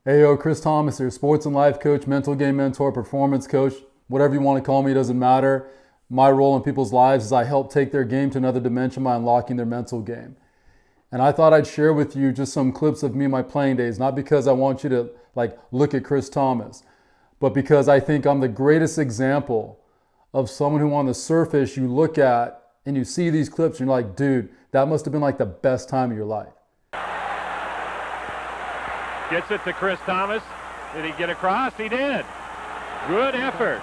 Hey, yo, Chris Thomas here, sports and life coach, mental game mentor, performance coach, whatever you want to call me, doesn't matter. My role in people's lives is I help take their game to another dimension by unlocking their mental game. And I thought I'd share with you just some clips of me in my playing days, not because I want you to look at Chris Thomas, but because I think I'm the greatest example of someone who on the surface you look at and you see these clips and you're like, dude, that must have been like the best time of your life. Gets it to Chris Thomas. Did he get across? He did. Good effort.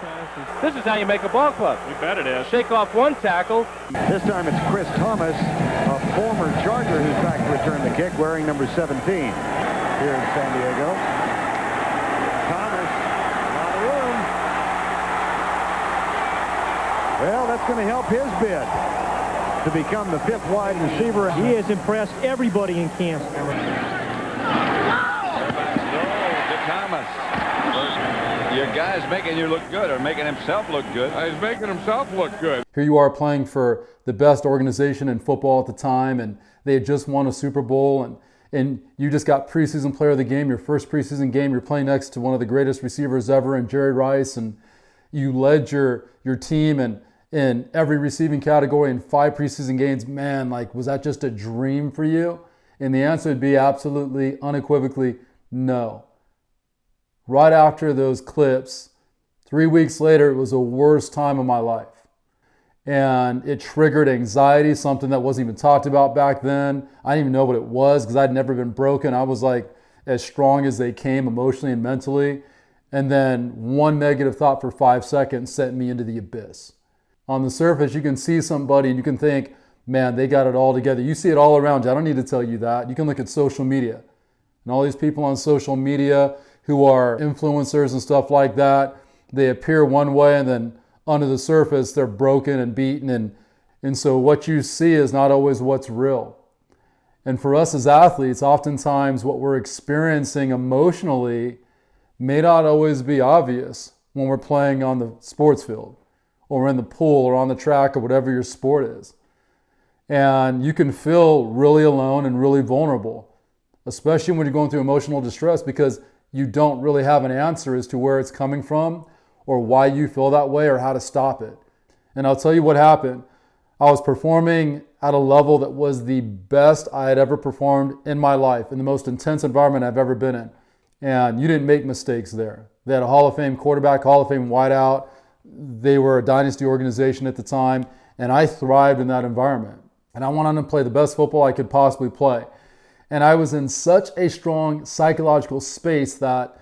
This is how you make a ball club. You bet it is. Shake off one tackle. This time it's Chris Thomas, a former Charger who's back to return the kick, wearing number 17 here in San Diego. Thomas, a lot of room. Well, that's going to help his bid to become the fifth wide receiver. He has impressed everybody in camp. Thomas. Your guy's making you look good, or making himself look good. He's making himself look good. Here you are playing for the best organization in football at the time, and they had just won a Super Bowl, and you just got preseason player of the game, your first preseason game. You're playing next to one of the greatest receivers ever in Jerry Rice, and you led your team in every receiving category in 5 preseason games. Man, was that just a dream for you? And the answer would be absolutely, unequivocally, no. Right after those clips, 3 weeks later, it was the worst time of my life. And it triggered anxiety, something that wasn't even talked about back then. I didn't even know what it was because I'd never been broken. I was as strong as they came emotionally and mentally. And then one negative thought for 5 seconds sent me into the abyss. On the surface, you can see somebody and you can think, man, they got it all together. You see it all around you. I don't need to tell you that. You can look at social media. And all these people on social media who are influencers and stuff like that, they appear one way and then under the surface they're broken and beaten, and so what you see is not always what's real. And for us as athletes, oftentimes what we're experiencing emotionally may not always be obvious when we're playing on the sports field or in the pool or on the track or whatever your sport is. And you can feel really alone and really vulnerable, especially when you're going through emotional distress, because you don't really have an answer as to where it's coming from or why you feel that way or how to stop it. And I'll tell you what happened. I was performing at a level that was the best I had ever performed in my life, in the most intense environment I've ever been in. And you didn't make mistakes there. They had a Hall of Fame quarterback, Hall of Fame wideout. They were a dynasty organization at the time, and I thrived in that environment. And I went on to play the best football I could possibly play. And I was in such a strong psychological space that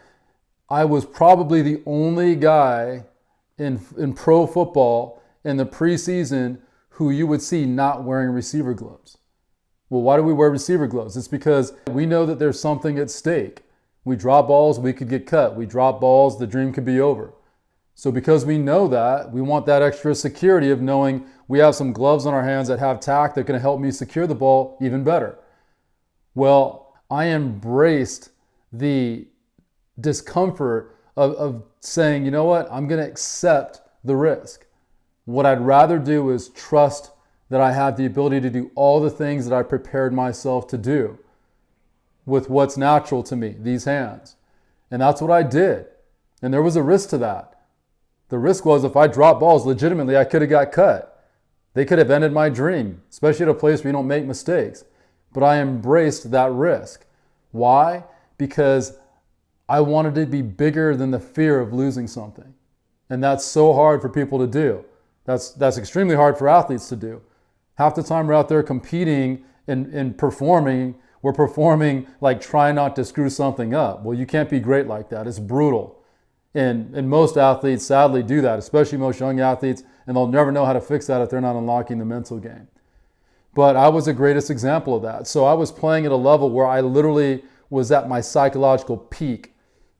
I was probably the only guy in pro football in the preseason who you would see not wearing receiver gloves. Well, why do we wear receiver gloves? It's because we know that there's something at stake. We drop balls, we could get cut. We drop balls, the dream could be over. So because we know that, we want that extra security of knowing we have some gloves on our hands that have tack that can help me secure the ball even better. Well, I embraced the discomfort of saying, you know what, I'm going to accept the risk. What I'd rather do is trust that I have the ability to do all the things that I prepared myself to do with what's natural to me, these hands. And that's what I did. And there was a risk to that. The risk was if I dropped balls legitimately, I could have got cut. They could have ended my dream, especially at a place where you don't make mistakes. But I embraced that risk. Why? Because I wanted to be bigger than the fear of losing something. And that's so hard for people to do. That's extremely hard for athletes to do. Half the time we're out there competing and performing, we're performing like trying not to screw something up. Well, you can't be great like that. It's brutal. And most athletes sadly do that, especially most young athletes, and they'll never know how to fix that if they're not unlocking the mental game. But I was the greatest example of that. So I was playing at a level where I literally was at my psychological peak,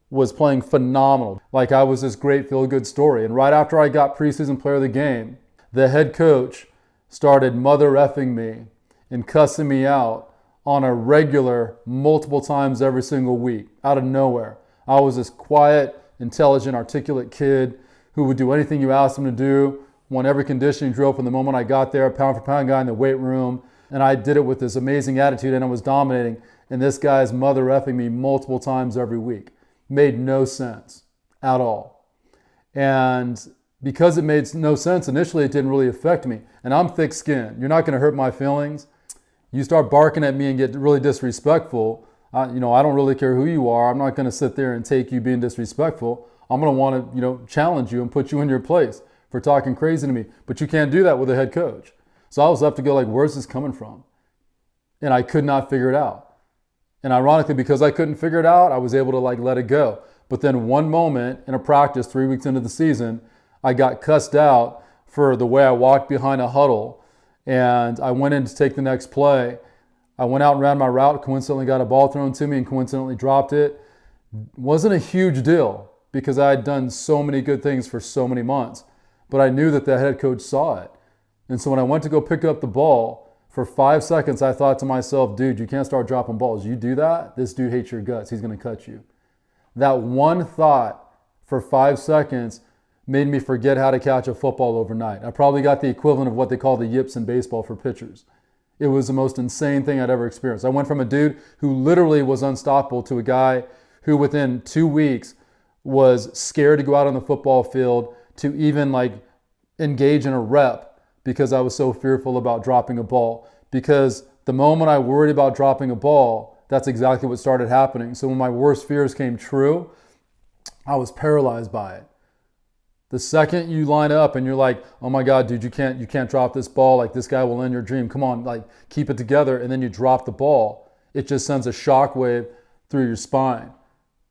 was playing phenomenal. Like I was this great feel-good story. And right after I got preseason player of the game, the head coach started mother effing me and cussing me out on a regular, multiple times every single week, out of nowhere. I was this quiet, intelligent, articulate kid who would do anything you asked him to do, won every conditioning drill from the moment I got there, pound for pound guy in the weight room, And I did it with this amazing attitude, and I was dominating. And this guy's mother effing me multiple times every week. Made no sense at all. And because it made no sense initially, it didn't really affect me. And I'm thick-skinned. You're not going to hurt my feelings. You start barking at me and get really disrespectful, I don't really care who you are. I'm not going to sit there and take you being disrespectful. I'm going to want to, challenge you and put you in your place for talking crazy to me. But you can't do that with a head coach. So I was left to go like, where's this coming from? And I could not figure it out. And ironically, because I couldn't figure it out, I was able to let it go. But then one moment in a practice 3 weeks into the season, I got cussed out for the way I walked behind a huddle. And I went in to take the next play. I went out and ran my route, coincidentally got a ball thrown to me and coincidentally dropped it. Wasn't a huge deal because I had done so many good things for so many months. But I knew that the head coach saw it. And so when I went to go pick up the ball, for 5 seconds I thought to myself, dude, you can't start dropping balls. You do that, this dude hates your guts. He's going to cut you. That one thought for 5 seconds made me forget how to catch a football overnight. I probably got the equivalent of what they call the yips in baseball for pitchers. It was the most insane thing I'd ever experienced. I went from a dude who literally was unstoppable to a guy who within 2 weeks was scared to go out on the football field to even engage in a rep because I was so fearful about dropping a ball. Because the moment I worried about dropping a ball, that's exactly what started happening. So when my worst fears came true, I was paralyzed by it. The second you line up and you're like, oh my God, dude, you can't drop this ball. This guy will end your dream. Come on, keep it together. And then you drop the ball. It just sends a shockwave through your spine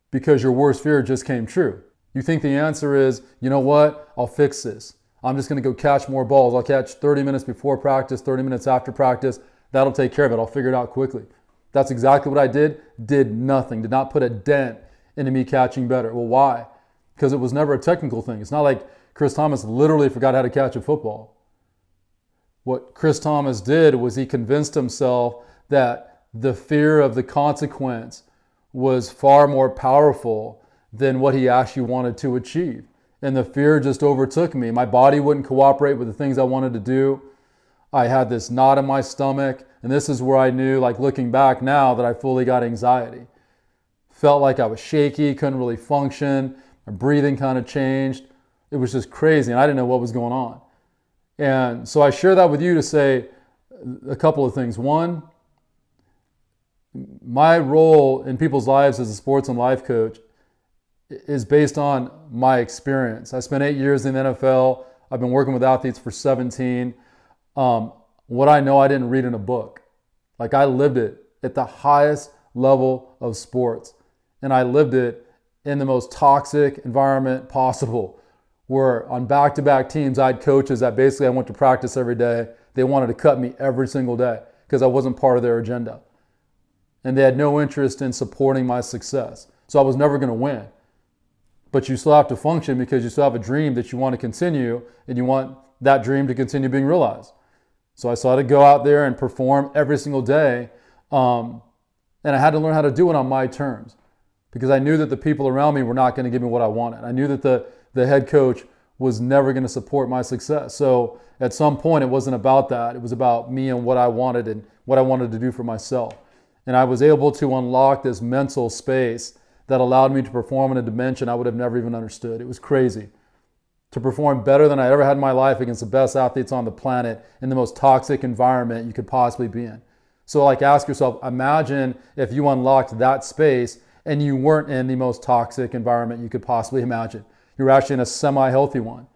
because your worst fear just came true. You think the answer is, you know what? I'll fix this. I'm just going to go catch more balls. I'll catch 30 minutes before practice, 30 minutes after practice. That'll take care of it. I'll figure it out quickly. That's exactly what I did. Did nothing. Did not put a dent into me catching better. Well, why? Because it was never a technical thing. It's not like Chris Thomas literally forgot how to catch a football. What Chris Thomas did was he convinced himself that the fear of the consequence was far more powerful than what he actually wanted to achieve. And the fear just overtook me. My body wouldn't cooperate with the things I wanted to do. I had this knot in my stomach. And this is where I knew, looking back now, that I fully got anxiety. Felt like I was shaky, couldn't really function. My breathing kind of changed. It was just crazy, and I didn't know what was going on. And so I share that with you to say a couple of things. One, my role in people's lives as a sports and life coach is based on my experience. I spent 8 years in the NFL. I've been working with athletes for 17. What I know I didn't read in a book. I lived it at the highest level of sports. And I lived it in the most toxic environment possible, where on back-to-back teams, I had coaches that basically I went to practice every day. They wanted to cut me every single day because I wasn't part of their agenda. And they had no interest in supporting my success. So I was never going to win. But you still have to function because you still have a dream that you want to continue, and you want that dream to continue being realized. So I still had to go out there and perform every single day. And I had to learn how to do it on my terms because I knew that the people around me were not going to give me what I wanted. I knew that the head coach was never going to support my success. So at some point, it wasn't about that. It was about me and what I wanted and what I wanted to do for myself. And I was able to unlock this mental space that allowed me to perform in a dimension I would have never even understood. It was crazy. To perform better than I ever had in my life against the best athletes on the planet in the most toxic environment you could possibly be in. So ask yourself, imagine if you unlocked that space and you weren't in the most toxic environment you could possibly imagine. You were actually in a semi-healthy one,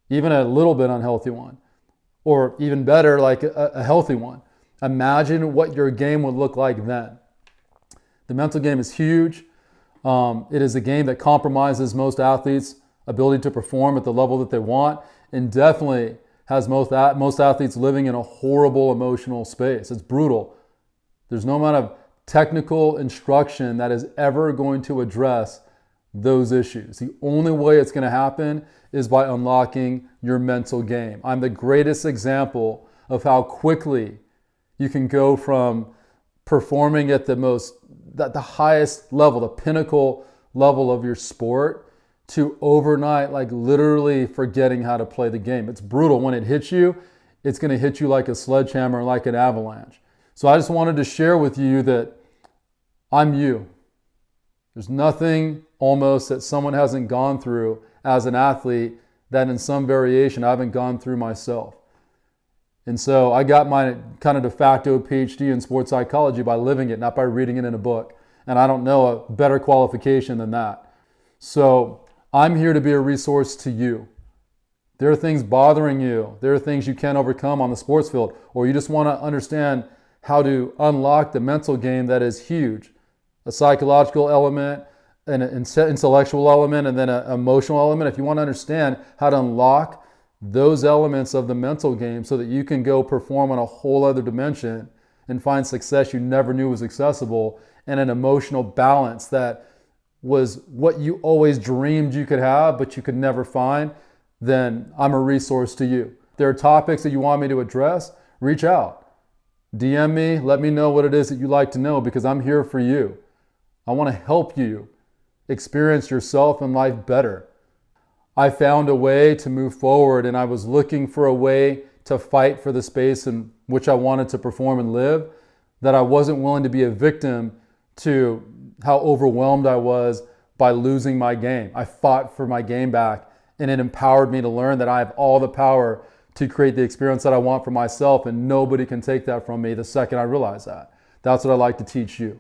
even a little bit unhealthy one, or even better, a healthy one. Imagine what your game would look like then. The mental game is huge. It is a game that compromises most athletes' ability to perform at the level that they want, and definitely has most athletes living in a horrible emotional space. It's brutal. There's no amount of technical instruction that is ever going to address those issues. The only way it's going to happen is by unlocking your mental game. I'm the greatest example of how quickly you can go from performing at the highest level, the pinnacle level of your sport, to overnight, literally forgetting how to play the game. It's brutal. When it hits you, it's going to hit you like a sledgehammer, like an avalanche. So I just wanted to share with you that I'm you. There's nothing almost that someone hasn't gone through as an athlete that in some variation I haven't gone through myself. And so I got my kind of de facto PhD in sports psychology by living it, not by reading it in a book. And I don't know a better qualification than that. So I'm here to be a resource to you. There are things bothering you. There are things you can't overcome on the sports field, or you just want to understand how to unlock the mental game that is huge. A psychological element, an intellectual element, and then an emotional element. If you want to understand how to unlock those elements of the mental game so that you can go perform on a whole other dimension and find success you never knew was accessible, and an emotional balance that was what you always dreamed you could have but you could never find, then I'm a resource to you. If there are topics that you want me to address, reach out. DM me, let me know what it is that you like to know, because I'm here for you. I want to help you experience yourself and life better. I found a way to move forward, and I was looking for a way to fight for the space in which I wanted to perform and live, that I wasn't willing to be a victim to how overwhelmed I was by losing my game. I fought for my game back, and it empowered me to learn that I have all the power to create the experience that I want for myself, and nobody can take that from me the second I realize that. That's what I like to teach you.